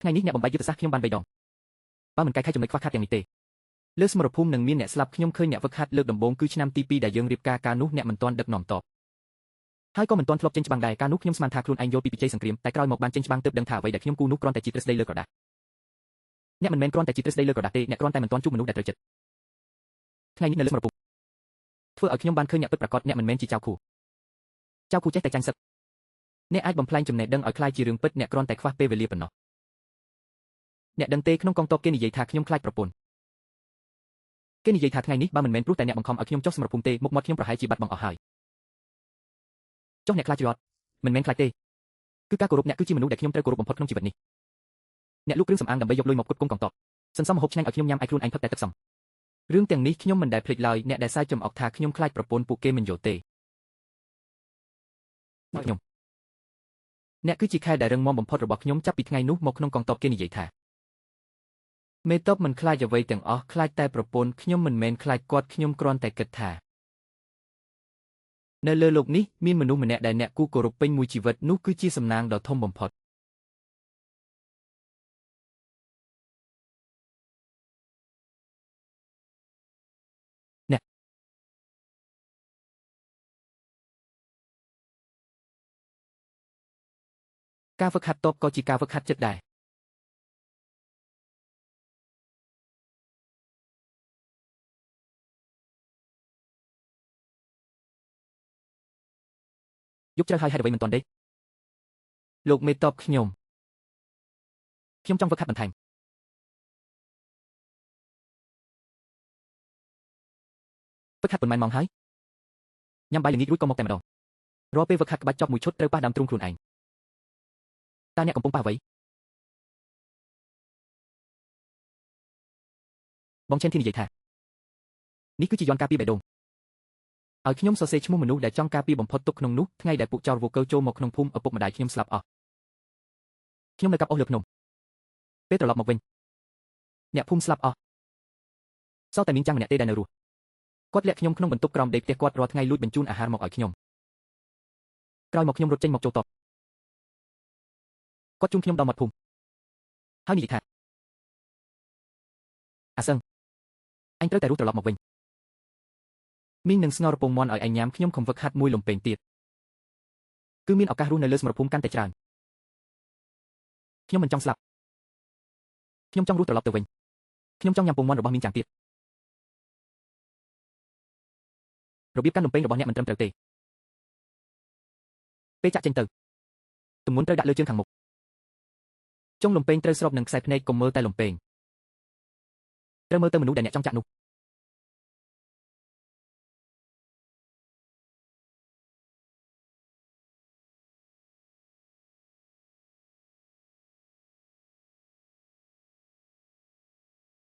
ថ្ងៃនេះអ្នកបំបីយុទ្ធសាស្ត្រខ្ញុំបាន3 ដងបើមិនកាយខែចំណុចខ្វះខាតទាំងនេះទេលើសមរភូមិនឹងមានអ្នកស្លាប់ខ្ញុំឃើញអ្នកវឹកហាត់លើកដំបូងគឺឆ្នាំទី2ដែលយើងរៀបការនោះអ្នកមិនទាន់ដឹកនាំតបហើយក៏មិនទាន់ធ្លាប់ចេញច្បាំងដែរការនោះខ្ញុំស្មានថាខ្លួនឯងយល់ពីបច្ចេកសង្គ្រាមតែក្រោយមកបានចេញច្បាំងទើបដឹងថាអ្វីដែលខ្ញុំគូនោះគ្រាន់តែជាទ្រឹស្ដីលើក្រដាសអ្នកមិនមែនគ្រាន់តែជាទ្រឹស្ដីលើក្រដាសទេអ្នកគ្រាន់តែមិនទាន់ជួបមនុស្សដែលត្រូវចិត្តថ្ងៃនេះនៅលើសមរភូមិធ្វើឲ្យខ្ញុំបានឃើញអ្នកពិតប្រាកដអ្នកមិនមែនជាចៅគូចេះតែចាញ់សឹកអ្នកអាចបំផ្លាញចំណេះដឹងឲ្យคล้ายជារឿងពិតអ្នកគ្រាន់តែខ្វះពេលវេលាប៉ុណ្ណោះអ្នកដឹងទេក្នុងកងទ័ពគេនិយាយថាខ្ញុំខ្លាចប្រពន្ធគេនិយាយថាថ្ងៃនេះបើមិនមែនព្រោះតែអ្នកបង្ខំឲ្យខ្ញុំចុះសមរភូមិទេមុខមាត់ខ្ញុំប្រហែលជាបាត់បង់អស់ហើយចុះអ្នកខ្លាចរត់មិនមែនខ្លាចទេគឺការគោរពអ្នកគឺជាមនុស្សដែលខ្ញុំត្រូវគោរពបំផុតក្នុងជីវិតនេះអ្នកលក់គ្រឿងសម្អាងដើម្បីយកលុយមកផ្គត់ផ្គង់កងទ័ពសន្សំម្ហូបឆ្ងាញ់ឲ្យខ្ញុំញ៉ាំឯខ្លួនឯងផឹកតែទឹកសមរឿងទាំងនេះខ្ញុំមិនដែលភ្លេចឡើយអ្នកដែលសើចចំអកថាខ្ញុំខ្លាចប្រពន្ធពួកគេមិនយល់ទេខ្ញុំអ្នកគឺជាខែដែលរឹងមាំបំផុតរបស់ខ្ញុំចាប់ពីថ្ងៃនោះមកក្នុងកងទ័ពគេនិយាយថាមេតបមិនខ្លាចអ្វីទាំងអស់ខ្លាចតែប្រពន្ធខ្ញុំមិនមែនខ្លាចគាត់ខ្ញុំគ្រាន់តែគិតថានៅលើលោកនេះមានមនុស្សម្នាក់ដែលអ្នកគូគោរពពេញមួយជីវិតនោះគឺជាសំណាងដ៏ធំបំផុតអ្នកការហ្វឹកហាត់តបក៏ជាការហ្វឹកហាត់ចិត្តដែរយប់ជ្រៅហើយហេតុអ្វីមិនទាន់ដេកលោកមេតបខ្ញុំចង់ហ្វឹកហាត់បន្ថែមហ្វឹកហាត់ប៉ុន្មានម៉ោងហើយញ៉ាំបាយល្ងាចរួចក៏មកតែម្ដងរាល់ពេលហ្វឹកហាត់ក្បាច់ចប់មួយឈុតត្រូវប៉ះដើមទ្រូងខ្លួនឯងតើអ្នកកំពុងប៉ះអ្វីបងឆេនធីនិយាយថានេះគឺជាយន្តការពារបេះដូងឲ្យខ្ញុំសរសេរឈ្មោះមនុស្សដែលចង់ការពារបំផុតទុកក្នុងនោះថ្ងៃដែលពួកចោរវូកើចូលមកក្នុងភូមិឪពុកម្ដាយខ្ញុំស្លាប់អស់ខ្ញុំនៅកាប់អស់លើភ្នំពេលត្រឡប់មកវិញអ្នកភូមិស្លាប់អស់សោះតែមានចាំងម្នាក់ទេដែលនៅរស់គាត់លាក់ខ្ញុំក្នុងបន្ទប់ក្រោមដេកផ្ទះគាត់រាល់ថ្ងៃលួចបញ្ជូនអាហារមកឲ្យខ្ញុំក្រោយមកខ្ញុំរត់ចេញមកចូលតបគាត់ជូនខ្ញុំដល់មាត់ភូមិហើយនិយាយថាអាសឹងអញត្រូវតែរស់ត្រឡប់មកវិញមីងនឹងស្ងោររពងមាន់ឲ្យឯងញ៉ាំខ្ញុំខំហ្វឹកហាត់មួយលំពេងទៀតគឺមានឱកាសរស់នៅលើសមរភូមិកាន់តែច្រើនខ្ញុំមិនចង់ស្លាប់ខ្ញុំចង់រស់ត្រឡប់ទៅវិញខ្ញុំចង់ញ៉ាំពងមាន់របស់មីងចាំងទៀតរបៀបកាន់លំពេងរបស់អ្នកមិនត្រឹមត្រូវទេពេលចាក់ចេញទៅទម្ងន់ត្រូវដាក់លើជើងខាងមុខចុងលំពេងត្រូវស្របនឹងខ្សែភ្នែកកុំមើលតែលំពេងត្រូវមើលទៅមនុស្សដែលអ្នកចង់ចាក់នោះ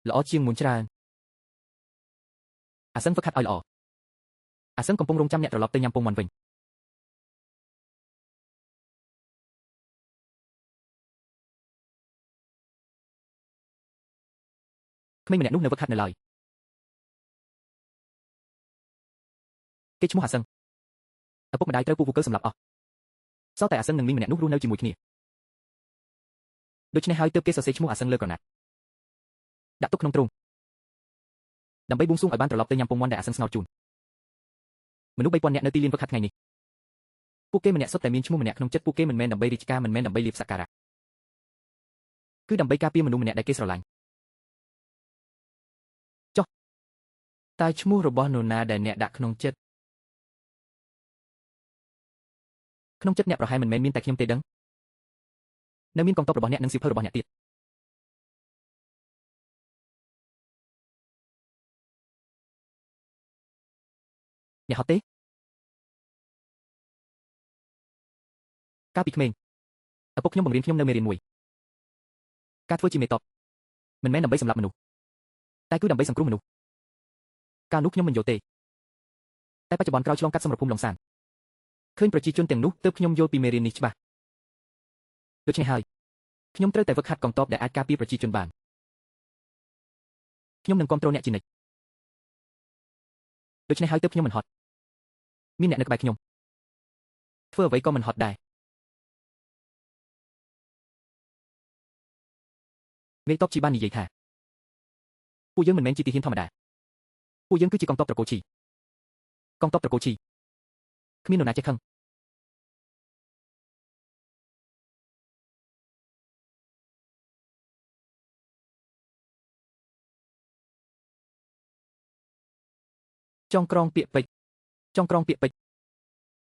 ល្អជាងមុនច្រើនអាសឹងហ្វឹកហាត់ឲ្យល្អអាសឹងកំពុងរងចាំអ្នកត្រឡប់ទៅញ៉ាំពងមាន់វិញក្មេងម្នាក់នោះនៅហ្វឹកហាត់នៅឡើយគេឈ្មោះអាសឹងឪពុកម្ដាយត្រូវពួកវូកើសម្លាប់អស់សោះតែអាសឹងនិងមីងម្នាក់នោះរស់នៅជាមួយគ្នាដូច្នេះហើយទើបគេសរសេរឈ្មោះអាសឹងលើក្រណាត់ដាក់ទុកក្នុងទ្រូងដើម្បីបួងសួងឲ្យបានត្រឡប់ទៅញ៉ាំពងមាន់ដែលអាសឹងស្ងោរជូនមនុស្ស3000នាក់នៅទីលានហ្វឹកហាត់ថ្ងៃនេះពួកគេម្នាក់សុទ្ធតែមានឈ្មោះម្នាក់ក្នុងចិត្តពួកគេមិនមែនដើម្បីរាជការមិនមែនដើម្បីលាភសក្ការៈគឺដើម្បីការពារមនុស្សម្នាក់ដែលគេស្រឡាញ់ចុះតើឈ្មោះរបស់នរណាដែលអ្នកដាក់ក្នុងចិត្តអ្នកប្រហែលមិនមែនមានតែខ្ញុំទេដឹងនៅមានកងទ័ពរបស់អ្នកនិងសៀវភៅរបស់អ្នកទៀតអ្នកហត់ទេកាលពីក្មេងឪពុកខ្ញុំបង្រៀនខ្ញុំនៅមេរៀនមួយការធ្វើជាមេតបមិនមែនដើម្បីសម្លាប់មនុស្សតែគឺដើម្បីសង្គ្រោះមនុស្សកាលនោះខ្ញុំមិនយល់ទេតែបច្ចុប្បន្នក្រោយឆ្លងកាត់សមរភូមិឡុងសានឃើញប្រជាជនទាំងនោះទើបខ្ញុំយល់ពីមេរៀននេះច្បាស់ដូច្នេះហើយខ្ញុំត្រូវតែហ្វឹកហាត់កងទ័ពដែលអាចការពារប្រជាជនបានខ្ញុំនឹងគ្រប់គ្រងអ្នកជានិច្ចដូច្នេះហើយទើបខ្ញុំមិនហត់មានអ្នកនៅក្បែរខ្ញុំធ្វើអ្វីក៏មិនហត់ដែរ មេតបជីបាននិយាយថាពួកយើងមិនមែនជាទាហានធម្មតាពួកយើងគឺជាកងទ័ពត្រកូលឈីកងទ័ពត្រកូលឈីគ្មាននរណាចេះខឹងចងក្រងពាក្យពេចន៍ចងក្រងពាក្យពេចន៍